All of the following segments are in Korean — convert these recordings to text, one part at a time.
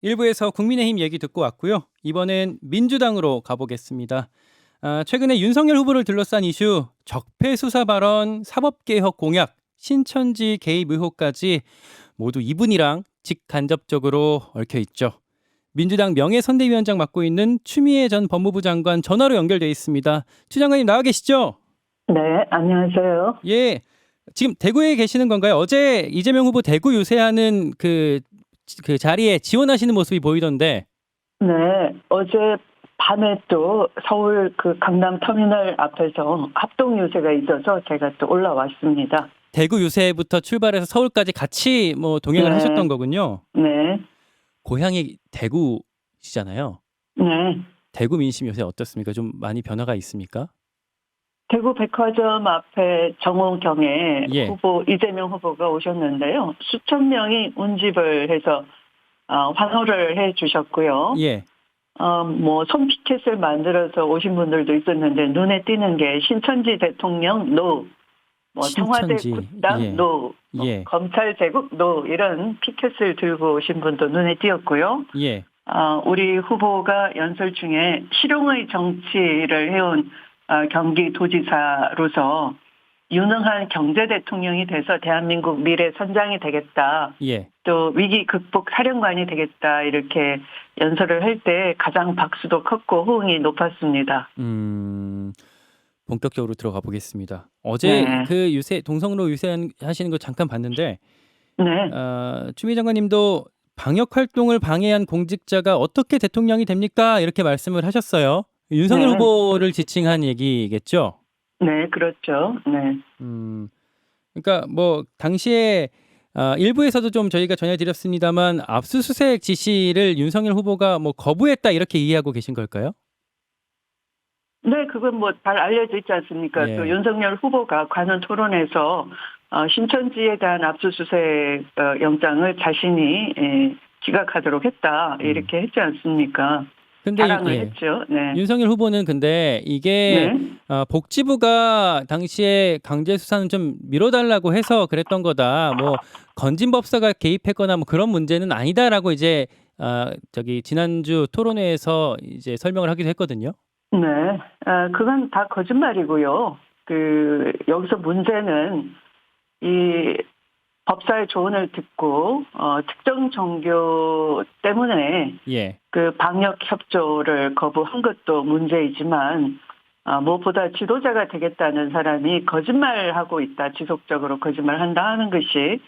일부에서 국민의힘 얘기 듣고 왔고요. 이번엔 민주당으로 가보겠습니다. 최근에 윤석열 후보를 둘러싼 이슈, 적폐 수사 발언, 사법개혁 공약, 신천지 개입 의혹까지 모두 이분이랑 직간접적으로 얽혀 있죠. 민주당 명예선대위원장 맡고 있는 추미애 전 법무부 장관 전화로 연결돼 있습니다. 추 장관님 나와 계시죠? 네, 안녕하세요. 예. 지금 대구에 계시는 건가요? 어제 이재명 후보 대구 유세하는 그 자리에 지원하시는 모습이 보이던데. 네, 어제 밤에 또 서울 그 강남 터미널 앞에서 합동 유세가 있어서 제가 또 올라왔습니다. 대구 유세부터 출발해서 서울까지 같이 뭐 동행을 하셨던 네, 거군요. 네, 고향이 대구시잖아요. 네. 대구 민심 요새 어떻습니까? 좀 많이 변화가 있습니까? 대구 백화점 앞에 정호경에 예. 이재명 후보가 오셨는데요. 수천 명이 운집을 해서 환호를 해 주셨고요. 예. 뭐 손피켓을 만들어서 오신 분들도 있었는데 눈에 띄는 게 신천지 대통령 노, 뭐 청와대 신천지. 국당 예. 노, 예. 검찰 제국 노 이런 피켓을 들고 오신 분도 눈에 띄었고요. 예. 우리 후보가 연설 중에 실용의 정치를 해온 경기도지사로서 유능한 경제 대통령이 돼서 대한민국 미래 선장이 되겠다. 예. 또 위기 극복 사령관이 되겠다. 이렇게 연설을 할 때 가장 박수도 컸고 호응이 높았습니다. 본격적으로 들어가 보겠습니다. 어제 네. 그 유세 동성로 유세하시는 거 잠깐 봤는데 네. 추미애 장관님도 방역 활동을 방해한 공직자가 어떻게 대통령이 됩니까? 이렇게 말씀을 하셨어요. 윤석열 네. 후보를 지칭한 얘기겠죠? 네. 그렇죠. 네. 그러니까 뭐 당시에 일부에서도 좀 저희가 전해드렸습니다만 압수수색 지시를 윤석열 후보가 뭐 거부했다 이렇게 이해하고 계신 걸까요? 네, 그건 뭐 잘 알려져 있지 않습니까? 예. 또 윤석열 후보가 관훈 토론에서 신천지에 대한 압수수색 영장을 자신이 기각하도록 했다 이렇게 했지 않습니까? 근데 자랑을 했죠. 네. 윤석열 후보는 근데 이게 네. 복지부가 당시에 강제 수사는 좀 미뤄달라고 해서 그랬던 거다. 뭐 건진법사가 개입했거나 뭐 그런 문제는 아니다라고 이제 저기 지난주 토론회에서 이제 설명을 하기도 했거든요. 네. 그건 다 거짓말이고요. 여기서 문제는 이 법사의 조언을 듣고 특정 종교 때문에 예. 그 방역 협조를 거부한 것도 문제이지만 무엇보다 지도자가 되겠다는 사람이 거짓말하고 있다. 지속적으로 거짓말한다 하는 것이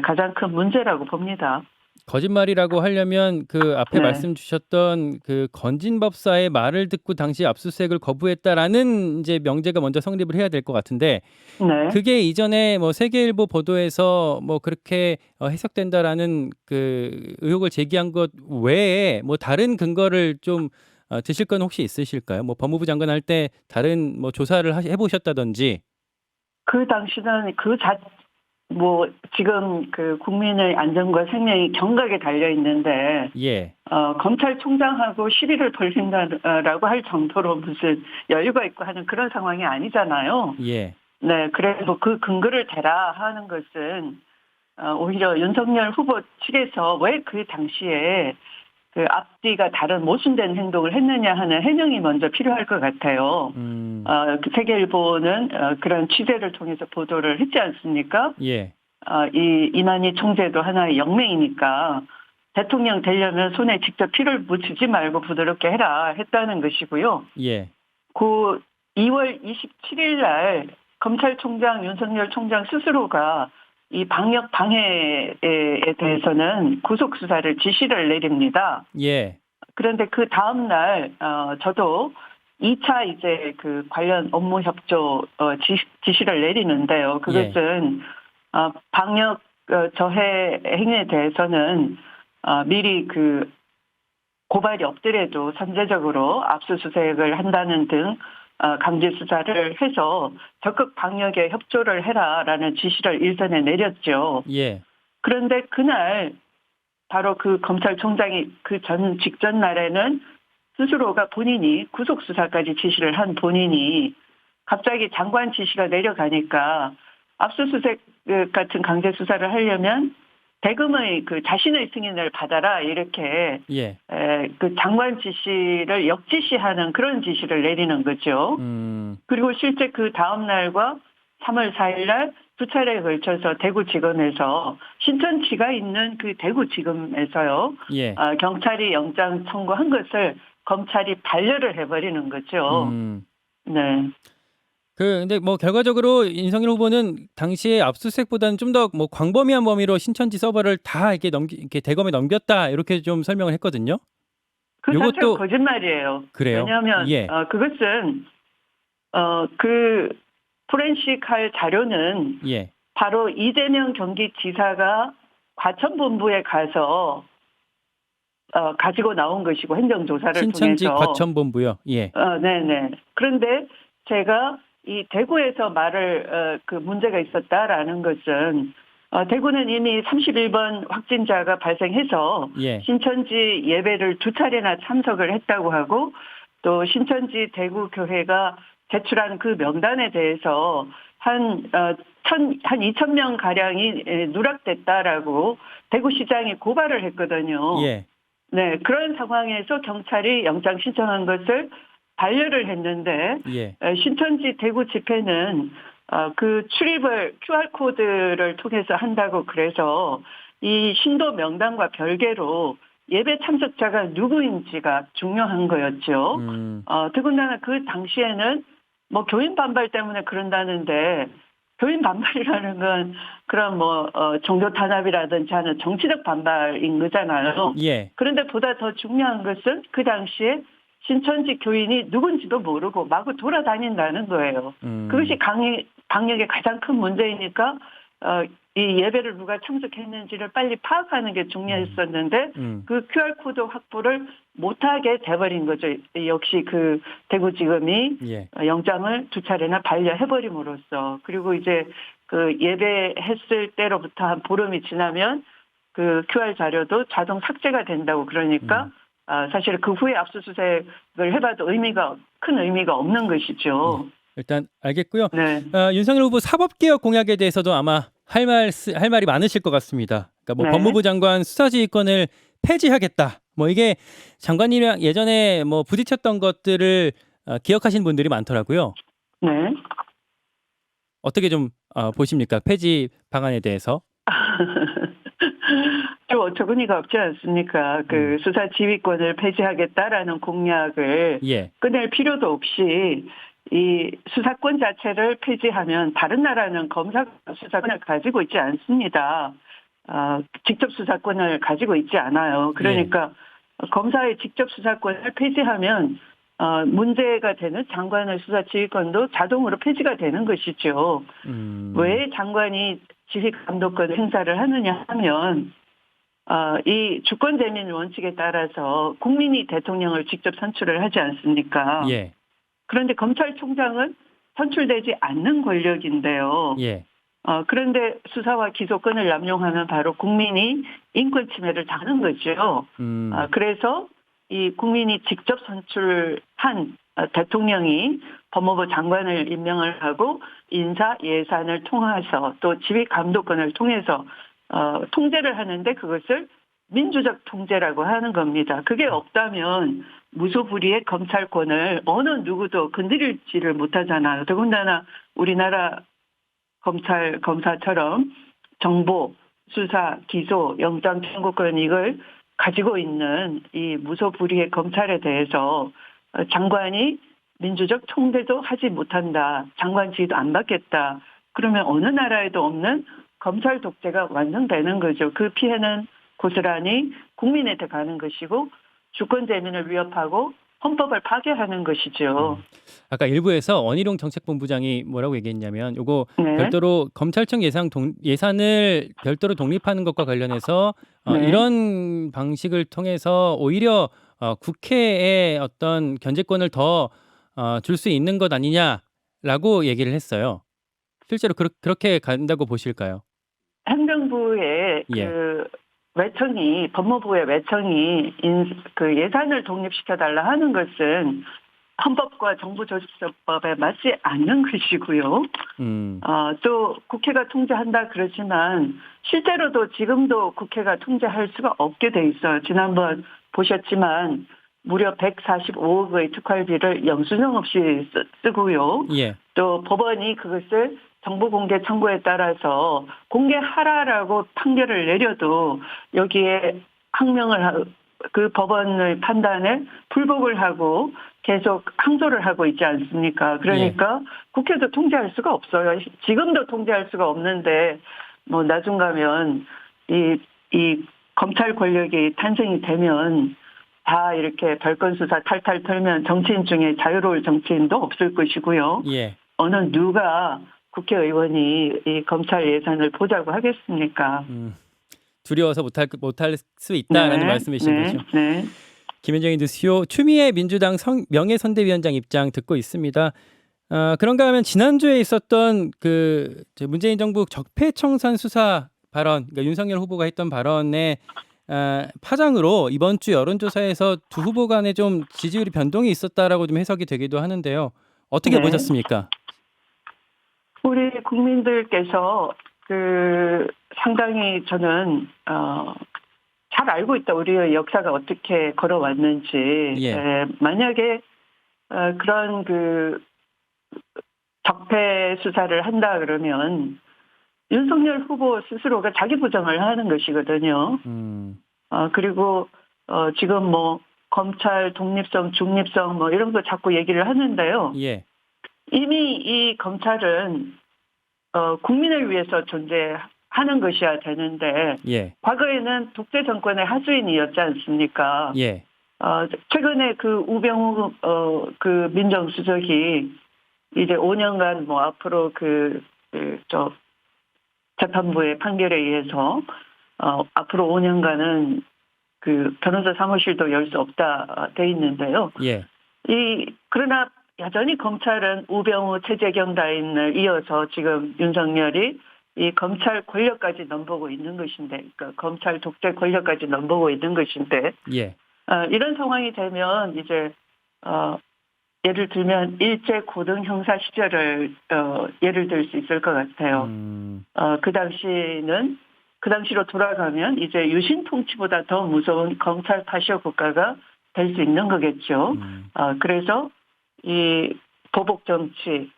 가장 큰 문제라고 봅니다. 거짓말이라고 하려면 그 앞에 네. 말씀 주셨던 그 건진법사의 말을 듣고 당시 압수수색을 거부했다라는 이제 명제가 먼저 성립을 해야 될 것 같은데 네. 그게 이전에 뭐 세계일보 보도에서 뭐 그렇게 해석된다라는 그 의혹을 제기한 것 외에 뭐 다른 근거를 좀 드실 건 혹시 있으실까요? 뭐 법무부 장관 할 때 다른 뭐 조사를 해보셨다든지. 그 당시는 지금 그 국민의 안전과 생명이 경각에 달려 있는데, 예. 검찰총장하고 시비를 벌린다라고 할 정도로 무슨 여유가 있고 하는 그런 상황이 아니잖아요. 예. 네, 그래서 그 근거를 대라 하는 것은, 오히려 윤석열 후보 측에서 왜 그 당시에 그 앞뒤가 다른 모순된 행동을 했느냐 하는 해명이 먼저 필요할 것 같아요. 그 세계일보는 그런 취재를 통해서 보도를 했지 않습니까? 예. 이만희 총재도 하나의 영맹이니까 대통령 되려면 손에 직접 피를 묻히지 말고 부드럽게 해라 했다는 것이고요. 예. 그 2월 27일 날 검찰총장 윤석열 총장 스스로가 이 방역 방해에 대해서는 구속 수사를 지시를 내립니다. 예. 그런데 그 다음 날 저도 2차 이제 그 관련 업무 협조 지시를 내리는데요. 그것은 방역 저해 행위에 대해서는 미리 그 고발이 없더라도 선제적으로 압수수색을 한다는 등 강제 수사를 해서 적극 방역에 협조를 해라라는 지시를 일선에 내렸죠. 예. 그런데 그날 바로 그 검찰총장이 직전 날에는 스스로가 본인이 구속 수사까지 지시를 한 본인이 갑자기 장관 지시가 내려가니까 압수수색 같은 강제 수사를 하려면 대금의 그 자신의 승인을 받아라 이렇게 예. 그 장관 지시를 역지시하는 그런 지시를 내리는 거죠. 그리고 실제 그 다음 날과 3월 4일 날 두 차례에 걸쳐서 대구지검에서 신천지가 있는 그 대구지검에서요. 예. 경찰이 영장 청구한 것을 검찰이 반려를 해버리는 거죠. 네. 근데 뭐 결과적으로 윤석열 후보는 당시에 압수수색보다는 좀 더 뭐 광범위한 범위로 신천지 서버를 다 이렇게 대검에 넘겼다 이렇게 좀 설명을 했거든요. 그 자체가 요것도 거짓말이에요. 그래요? 왜냐하면 예. 그것은 그 포렌식 할 자료는 예. 바로 이재명 경기지사가 과천본부에 가서 가지고 나온 것이고 행정조사를 신천지 통해서 과천본부요. 예. 네네. 그런데 제가 이 대구에서 말을 그 문제가 있었다라는 것은 대구는 이미 31번 확진자가 발생해서 예. 신천지 예배를 두 차례나 참석을 했다고 하고 또 신천지 대구교회가 제출한 그 명단에 대해서 한 2,000명 가량이 누락됐다라고 대구시장이 고발을 했거든요. 예. 네, 그런 상황에서 경찰이 영장 신청한 것을 반려를 했는데 예. 신천지 대구 집회는 그 출입을 QR코드를 통해서 한다고 그래서 이 신도 명단과 별개로 예배 참석자가 누구인지가 중요한 거였죠. 더군다나 그 당시에는 뭐 교인 반발 때문에 그런다는데 교인 반발이라는 건 그런 종교 탄압이라든지 하는 정치적 반발인 거잖아요. 예. 그런데 보다 더 중요한 것은 그 당시에 신천지 교인이 누군지도 모르고 마구 돌아다닌다는 거예요. 그것이 방역의 가장 큰 문제이니까 이 예배를 누가 참석했는지를 빨리 파악하는 게 중요했었는데 그 QR코드 확보를 못하게 돼버린 거죠. 역시 그 대구지검이 예. 영장을 두 차례나 반려해버림으로써 그리고 이제 그 예배했을 때로부터 한 보름이 지나면 그 QR 자료도 자동 삭제가 된다고 그러니까 사실 그 후에 압수수색을 해봐도 큰 의미가 없는 것이죠. 예. 일단 알겠고요. 네. 윤석열 후보 사법개혁 공약에 대해서도 아마 할 말이 많으실 것 같습니다. 그러니까 뭐 네. 법무부 장관 수사지휘권을 폐지하겠다. 뭐 이게 장관이랑 예전에 뭐 부딪혔던 것들을 기억하시는 분들이 많더라고요. 네. 어떻게 좀 보십니까? 폐지 방안에 대해서? 좀 어처구니가 없지 않습니까? 그 수사 지휘권을 폐지하겠다라는 공약을 예. 꺼낼 필요도 없이 이 수사권 자체를 폐지하면 다른 나라는 검사 수사권을 가지고 있지 않습니다. 직접 수사권을 가지고 있지 않아요. 그러니까 검사의 직접 수사권을 폐지하면 문제가 되는 장관의 수사 지휘권도 자동으로 폐지가 되는 것이죠. 왜 장관이 지휘 감독권 행사를 하느냐 하면 이 주권재민 원칙에 따라서 국민이 대통령을 직접 선출을 하지 않습니까? 예. 그런데 검찰총장은 선출되지 않는 권력인데요. 예. 그런데 수사와 기소권을 남용하면 바로 국민이 인권 침해를 당하는 거죠. 그래서 이 국민이 직접 선출한 대통령이 법무부 장관을 임명을 하고 인사 예산을 통해서 또 지휘 감독권을 통해서 통제를 하는데 그것을 민주적 통제라고 하는 겁니다. 그게 없다면 무소불위의 검찰권을 어느 누구도 건드리지를 못하잖아요. 더군다나 우리나라 검사처럼 정보, 수사, 기소, 영장 청구권 이걸 가지고 있는 이 무소불위의 검찰에 대해서 장관이 민주적 통제도 하지 못한다. 장관 지휘도 안 받겠다. 그러면 어느 나라에도 없는 검찰 독재가 완성되는 거죠. 그 피해는 고스란히 국민한테 가는 것이고 주권재민을 위협하고 헌법을 파괴하는 것이죠. 아까 일부에서 원희룡 정책본부장이 뭐라고 얘기했냐면 요거 네. 별도로 검찰청 예산을 별도로 독립하는 것과 관련해서 네. 이런 방식을 통해서 오히려 국회의 어떤 견제권을 더 줄 수 있는 것 아니냐라고 얘기를 했어요. 실제로 그렇게 간다고 보실까요? 행정부의 그 외청이 법무부의 외청이 그 예산을 독립시켜 달라 하는 것은 헌법과 정부조직법에 맞지 않는 것이고요. 또 국회가 통제한다 그러지만 실제로도 지금도 국회가 통제할 수가 없게 돼 있어요. 지난번 보셨지만 무려 145억의 특활비를 영수증 없이 쓰고요. 예. 또 법원이 그것을 정보 공개 청구에 따라서 공개하라라고 판결을 내려도 여기에 그 법원의 판단에 불복을 하고 계속 항소를 하고 있지 않습니까? 그러니까 국회도 통제할 수가 없어요. 지금도 통제할 수가 없는데 뭐 나중 가면 이 검찰 권력이 탄생이 되면 다 이렇게 별건 수사 탈탈 털면 정치인 중에 자유로울 정치인도 없을 것이고요. 예. 어느 누가 국회의원이 이 검찰 예산을 보자고 하겠습니까? 두려워서 못할 수 있다라는 말씀이신 거죠. 네. 김현정의 뉴스쇼 추미애 민주당 명예선대위원장 입장 듣고 있습니다. 그런가 하면 지난주에 있었던 그 문재인 정부 적폐청산 수사 발언, 그러니까 윤석열 후보가 했던 발언의 파장으로 이번 주 여론조사에서 두 후보 간에 좀 지지율이 변동이 있었다라고 좀 해석이 되기도 하는데요. 어떻게 네. 보셨습니까? 우리 국민들께서 상당히 저는 잘 알고 있다. 우리의 역사가 어떻게 걸어왔는지. 예. 만약에 그런 적폐 수사를 한다 그러면 윤석열 후보 스스로가 자기 부정을 하는 것이거든요. 그리고 지금 뭐 검찰 독립성, 중립성 뭐 이런 거 자꾸 얘기를 하는데요. 예. 이미 이 검찰은 국민을 위해서 존재하는 것이야 되는데 예. 과거에는 독재 정권의 하수인이었지 않습니까? 예. 최근에 우병우 민정수석이 이제 5년간 뭐 앞으로 재판부의 판결에 의해서 앞으로 5년간은 변호사 사무실도 열 수 없다 돼 있는데요. 예. 그러나 여전히 검찰은 우병우, 최재경 라인을 이어서 지금 윤석열이 이 검찰 권력까지 넘보고 있는 것인데, 그러니까 검찰 독재 권력까지 넘보고 있는 것인데, 예. 이런 상황이 되면 이제 예를 들면 일제 고등 형사 시절을 예를 들 수 있을 것 같아요. 그 당시로 돌아가면 이제 유신 통치보다 더 무서운 검찰 파시오 국가가 될 수 있는 거겠죠. 그래서 이 보복 정치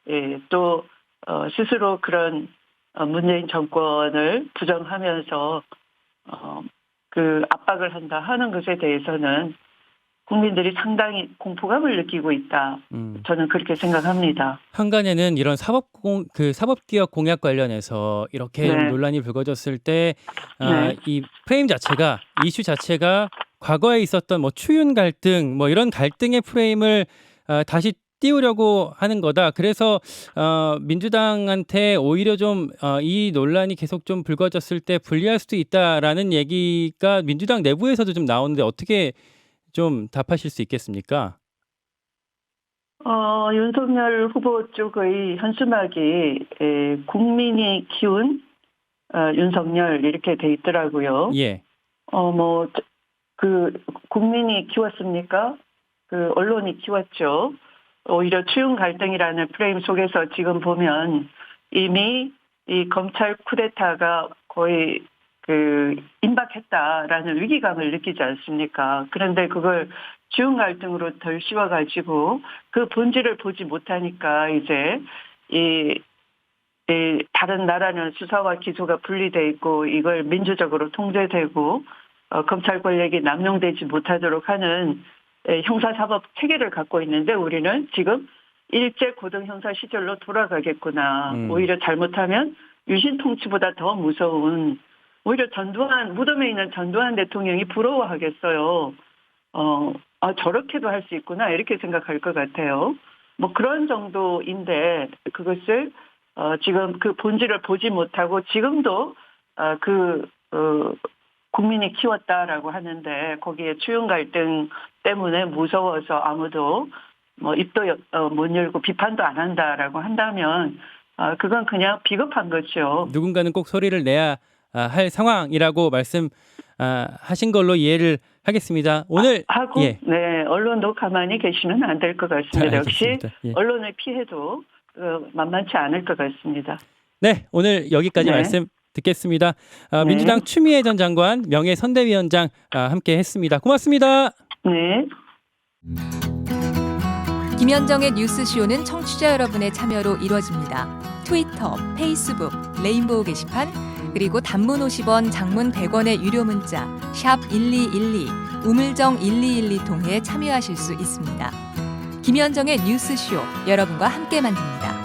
또 스스로 그런 문재인 정권을 부정하면서 압박을 한다 하는 것에 대해서는 국민들이 상당히 공포감을 느끼고 있다. 저는 그렇게 생각합니다. 한간에는 이런 사법개혁 공약 관련해서 이렇게 네. 논란이 불거졌을 때 네. 이 프레임 자체가 이슈 자체가 과거에 있었던 뭐 추윤 갈등 뭐 이런 갈등의 프레임을 다시 띄우려고 하는 거다. 그래서 민주당한테 오히려 좀 이 논란이 계속 좀 불거졌을 때 불리할 수도 있다라는 얘기가 민주당 내부에서도 좀 나오는데 어떻게 좀 답하실 수 있겠습니까? 윤석열 후보 쪽의 현수막이 국민이 키운 윤석열 이렇게 돼 있더라고요. 예. 국민이 키웠습니까? 언론이 키웠죠. 오히려 추윤 갈등이라는 프레임 속에서 지금 보면 이미 이 검찰 쿠데타가 거의 임박했다라는 위기감을 느끼지 않습니까? 그런데 그걸 추윤 갈등으로 덜 씌워가지고 그 본질을 보지 못하니까 이제 다른 나라는 수사와 기소가 분리돼 있고 이걸 민주적으로 통제되고 검찰 권력이 남용되지 못하도록 하는 형사사법 체계를 갖고 있는데 우리는 지금 일제 고등 형사 시절로 돌아가겠구나. 오히려 잘못하면 유신 통치보다 더 무서운 오히려 무덤에 있는 전두환 대통령이 부러워하겠어요. 저렇게도 할 수 있구나 이렇게 생각할 것 같아요. 뭐 그런 정도인데 그것을 지금 그 본질을 보지 못하고 지금도 국민이 키웠다라고 하는데 거기에 추윤 갈등 때문에 무서워서 아무도 뭐 입도 못 열고 비판도 안 한다라고 한다면 그건 그냥 비겁한 거죠. 누군가는 꼭 소리를 내야 할 상황이라고 말씀하신 걸로 이해를 하겠습니다. 오늘 하고 예. 네, 언론도 가만히 계시면 안 될 것 같습니다. 역시 알겠습니다. 예. 언론의 피해도 만만치 않을 것 같습니다. 네, 오늘 여기까지 네. 말씀 듣겠습니다. 네. 민주당 추미애 전 장관, 명예선대위원장 함께 했습니다. 고맙습니다. 네. 김현정의 뉴스쇼는 청취자 여러분의 참여로 이루어집니다. 트위터, 페이스북, 레인보우 게시판, 그리고 단문 50원, 장문 100원의 유료 문자 샵 1212, 우물정 1212 통해 참여하실 수 있습니다. 김현정의 뉴스쇼, 여러분과 함께 만듭니다.